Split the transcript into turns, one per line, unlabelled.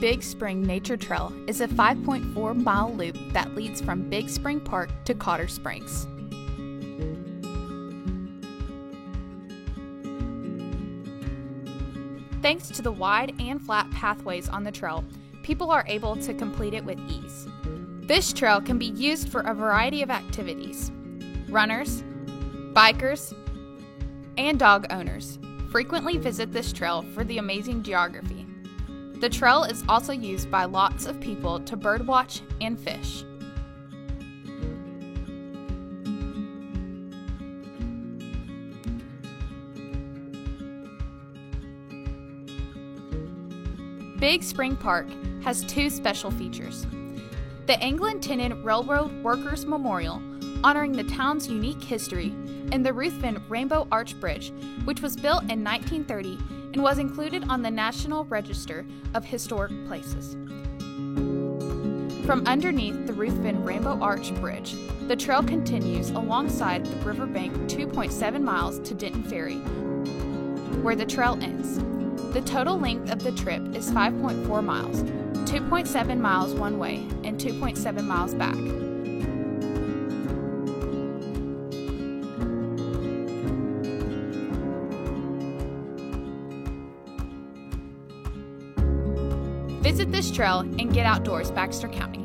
Big Spring Nature Trail is a 5.4-mile loop that leads from Big Spring Park to Cotter Springs. Thanks to the wide and flat pathways on the trail, people are able to complete it with ease. This trail can be used for a variety of activities. Runners, bikers, and dog owners frequently visit this trail for the amazing geography. The trail is also used by lots of people to birdwatch and fish. Big Spring Park has two special features. The Anglo-Tennan Railroad Workers Memorial, honoring the town's unique history, and the Ruthven Rainbow Arch Bridge, which was built in 1930 and was included on the National Register of Historic Places. From underneath the Ruthven Rainbow Arch Bridge, the trail continues alongside the riverbank 2.7 miles to Denton Ferry, where the trail ends. The total length of the trip is 5.4 miles, 2.7 miles one way and 2.7 miles back. Visit this trail and get outdoors, Baxter County.